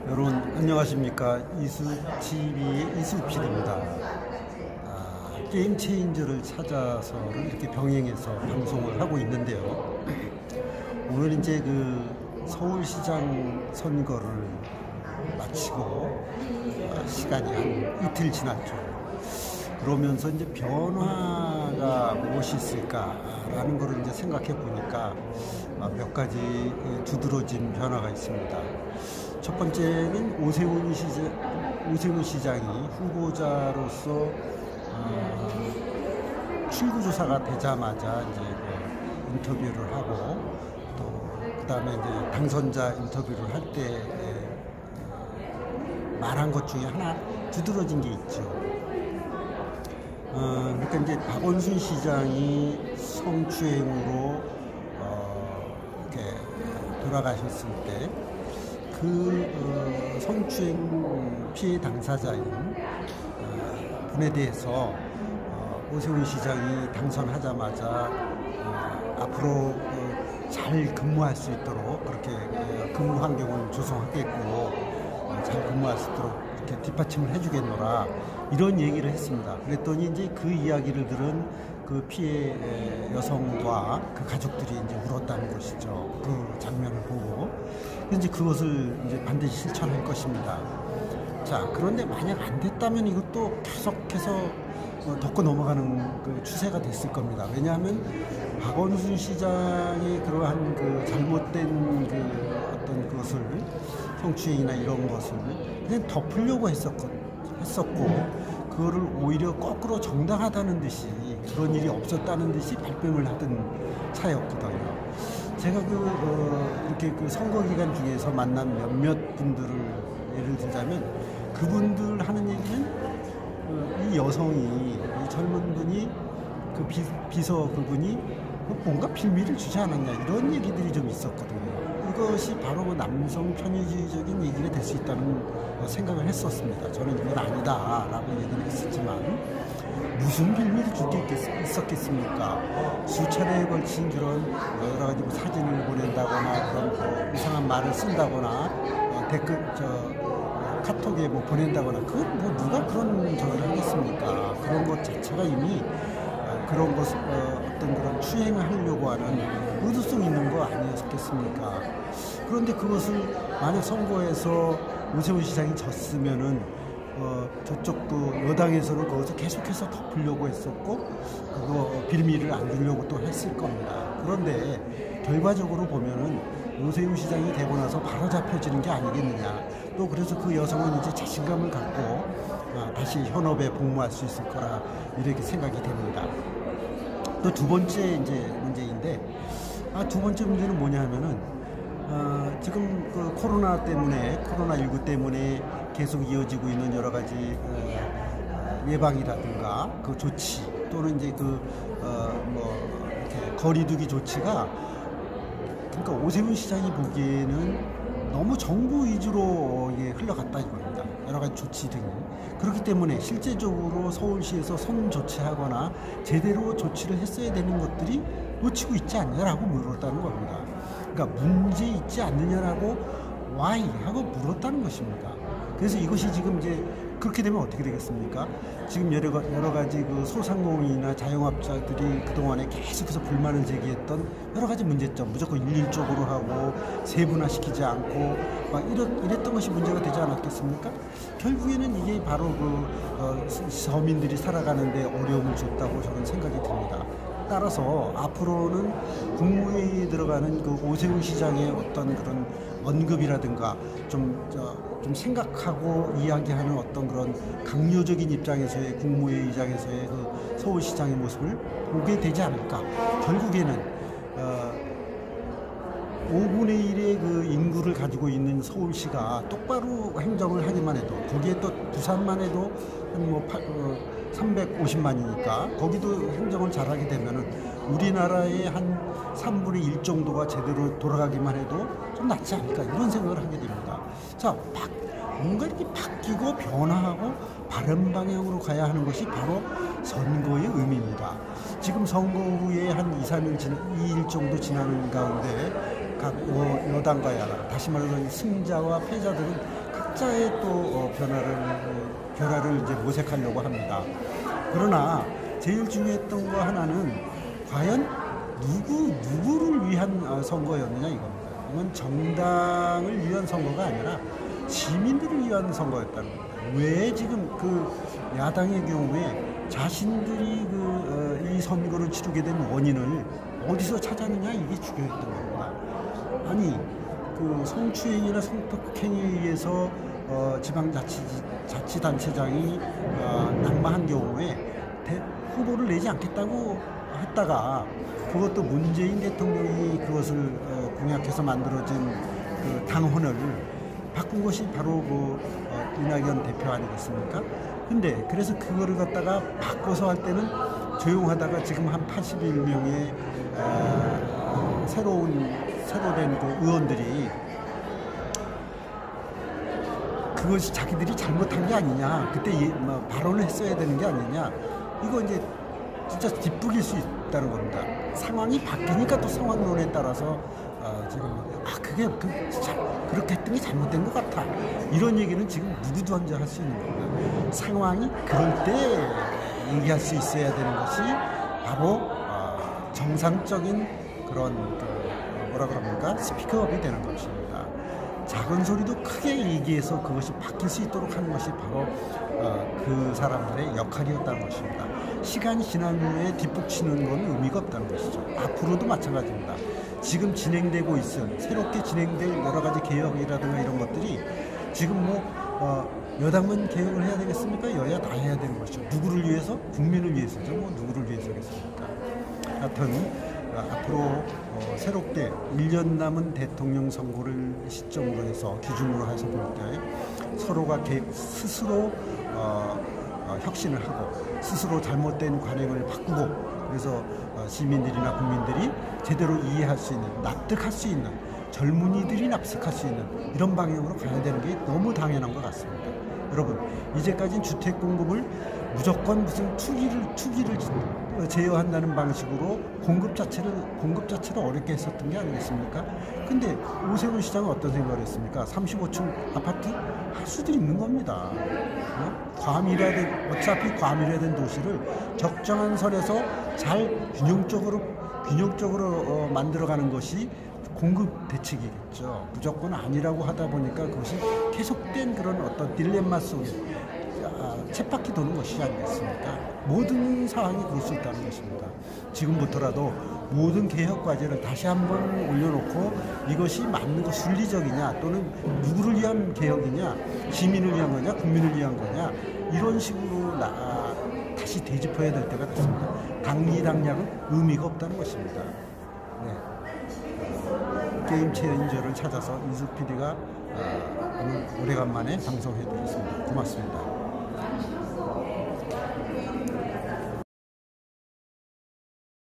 여러분 안녕하십니까. 이수TV의 이수PD입니다. 게임 체인저를 찾아서를 이렇게 병행해서 방송을 하고 있는데요. 오늘 이제 그 서울시장 선거를 마치고 시간이 한 이틀 지났죠. 그러면서 이제 변화가 무엇이 있을까라는 것을 이제 생각해 보니까 몇 가지 두드러진 변화가 있습니다. 첫 번째는 오세훈 시장이 후보자로서 출구조사가 되자마자 이제 인터뷰를 하고 또 그다음에 이제 당선자 인터뷰를 할 때 말한 것 중에 하나 두드러진 게 있죠. 그러니까 이제 박원순 시장이 성추행으로 이렇게 돌아가셨을 때 그 성추행 피해 당사자인 분에 대해서 오세훈 시장이 당선하자마자 앞으로 잘 근무할 수 있도록 그렇게 근무 환경을 조성하겠고 잘 근무할 수 있도록 이렇게 뒷받침을 해주겠노라 이런 얘기를 했습니다. 그랬더니 이제 그 이야기를 들은 그 피해 여성과 그 가족들이 이제 울었다는 것이죠. 그 장면을 보고 이제 그것을 이제 반드시 실천할 것입니다. 자, 그런데 만약 안 됐다면 이것도 계속해서 덮고 넘어가는 그 추세가 됐을 겁니다. 왜냐하면 박원순 시장이 그러한 그 잘못된 그 어떤 것을 성추행이나 이런 것을 그냥 덮으려고 했었고 그거를 오히려 거꾸로 정당하다는 듯이 그런 일이 없었다는 듯이 발뺌을 하던 차였거든요. 제가 이렇게 그 선거 기간 중에서 만난 몇몇 분들을 예를 들자면 그분들 하는 얘기는 이 여성이 이 젊은 분이 그 비서 그분이 뭔가 빌미를 주지 않았냐 이런 얘기들이 좀 있었거든요. 이것이 바로 남성 편의주의적인 얘기가 될 수 있다는 생각을 했었습니다. 저는 이건 아니다라고 얘기를 했었지만 무슨 빌미를 줄 게 있었겠습니까? 수차례에 걸친 그런 여러 가지 뭐 사진을 보낸다거나 그런 이상한 말을 쓴다거나 댓글 카톡에 뭐 보낸다거나 그건 뭐 누가 그런 저기를 하겠습니까? 그런 것 자체가 이미 그런 것 어떤 그런 추행을 하려고 하는 의도성 있는 거 아니었겠습니까? 그런데 그것을 만약 선거에서 오세훈 시장이 졌으면은 저쪽도 여당에서는 그것을 계속해서 덮으려고 했었고 그거 빌미를 안 주려고 또 했을 겁니다. 그런데 결과적으로 보면은 오세훈 시장이 되고 나서 바로 잡혀지는 게 아니겠느냐. 또 그래서 그 여성은 이제 자신감을 갖고 다시 현업에 복무할 수 있을 거라 이렇게 생각이 됩니다. 또 두 번째 이제 문제인데 두 번째 문제는 뭐냐 하면은 지금 그 코로나19 때문에 계속 이어지고 있는 여러 가지 예방이라든가 그 조치 또는 이제 이렇게 거리두기 조치가 그러니까 오세훈 시장이 보기에는 너무 정부 위주로 흘러갔다 이겁니다. 여러 가지 조치 등 그렇기 때문에 실제적으로 서울시에서 선 조치하거나 제대로 조치를 했어야 되는 것들이 놓치고 있지 않냐라고 물었다는 겁니다. 그러니까 문제 있지 않느냐라고 why 하고 물었다는 것입니다. 그래서 이것이 지금 이제 그렇게 되면 어떻게 되겠습니까? 지금 여러 가지 그 소상공인이나 자영업자들이 그동안에 계속해서 불만을 제기했던 여러 가지 문제점, 무조건 일률적으로 하고 세분화시키지 않고 막 이랬던 것이 문제가 되지 않았겠습니까? 결국에는 이게 바로 서민들이 살아가는데 어려움을 줬다고 저는 생각이 듭니다. 따라서 앞으로는 국무회의에 들어가는 그 오세훈 시장의 어떤 그런 언급이라든가 좀 생각하고 이야기하는 어떤 그런 강요적인 입장에서의 국무회의장에서의 그 서울시장의 모습을 보게 되지 않을까. 결국에는 5분의 1의 그 인구를 가지고 있는 서울시가 똑바로 행정을 하기만 해도 거기에 또 부산만 해도 한 350만이니까 거기도 행정을 잘하게 되면은 우리나라의 한 3분의 1 정도가 제대로 돌아가기만 해도 좀 낫지 않을까 이런 생각을 하게 됩니다. 자, 뭔가 이렇게 바뀌고 변화하고 바른 방향으로 가야 하는 것이 바로 선거의 의미입니다. 지금 선거 후에 한 2일 정도 지나는 가운데 각 여당과 야당, 다시 말해서 승자와 패자들은 각자의 또 변화를 이제 모색하려고 합니다. 그러나 제일 중요했던 거 하나는 과연 누구를 위한 선거였느냐 이겁니다. 이건 정당을 위한 선거가 아니라 시민들을 위한 선거였다는 겁니다. 왜 지금 그 야당의 경우에 자신들이 이 선거를 치르게 된 원인을 어디서 찾았느냐 이게 중요했던 겁니다. 아니 그 성추행이나 성폭행에 의해서 지방자치단체장이 낙마한 경우에 후보를 내지 않겠다고 했다가 그것도 문재인 대통령이 그것을 공약해서 만들어진 그 당헌을 바꾼 것이 바로 이낙연 대표 아니겠습니까? 근데 그래서 그거를 갖다가 바꿔서 할 때는 조용하다가 지금 한 81명의 새로 된 그 의원들이 그것이 자기들이 잘못한 게 아니냐, 그때 발언을 했어야 되는 게 아니냐, 이거 이제 진짜 뒷북일 수 있다는 겁니다. 상황이 바뀌니까 또 상황론에 따라서 지금 그게 그렇게 했던 게 잘못된 것 같아, 이런 얘기는 지금 누구도 혼자 할 수 있는 겁니다. 상황이 그럴 때 얘기할 수 있어야 되는 것이 바로 정상적인 그런 뭐라 그럽니까? 스피커업이 되는 것입니다. 작은 소리도 크게 얘기해서 그것이 바뀔 수 있도록 하는 것이 바로 그 사람들의 역할이었다는 것입니다. 시간이 지난 후에 뒷북치는 건 의미가 없다는 것이죠. 앞으로도 마찬가지입니다. 지금 진행되고 있을 새롭게 진행될 여러 가지 개혁이라든가 이런 것들이 지금 여당만 개혁을 해야 되겠습니까? 여야 다 해야 되는 것이죠. 누구를 위해서? 국민을 위해서죠. 누구를 위해서겠습니까? 하여튼 앞으로 새롭게 1년 남은 대통령 선거를 시점으로 해서 기준으로 해서 볼 때 서로가 스스로 혁신을 하고 스스로 잘못된 관행을 바꾸고, 그래서 시민들이나 국민들이 제대로 이해할 수 있는, 납득할 수 있는, 젊은이들이 납득할 수 있는 이런 방향으로 가야 되는 게 너무 당연한 것 같습니다. 여러분, 이제까지는 주택 공급을 무조건 무슨 투기를 제어한다는 방식으로 공급 자체를 어렵게 했었던 게 아니겠습니까? 근데 오세훈 시장은 어떤 생각을 했습니까? 35층 아파트 할 수도 있는 겁니다. 어차피 과밀화된 도시를 적정한 선에서 잘 균형적으로 만들어가는 것이 공급 대책이겠죠. 무조건 아니라고 하다 보니까 그것이 계속된 그런 어떤 딜레마 속에 쳇바퀴 도는 것이 아니겠습니까? 모든 상황이 그럴 수 있다는 것입니다. 지금부터라도 모든 개혁 과제를 다시 한번 올려놓고 이것이 맞는 거 순리적이냐, 또는 누구를 위한 개혁이냐, 시민을 위한 거냐, 국민을 위한 거냐, 이런 식으로 다시 되짚어야 될 때가 됐습니다. 당리당략은 의미가 없다는 것입니다. 네. 게임 체인저를 찾아서 이숙 PD가 오늘 오래간만에 방송해드렸습니다. 고맙습니다.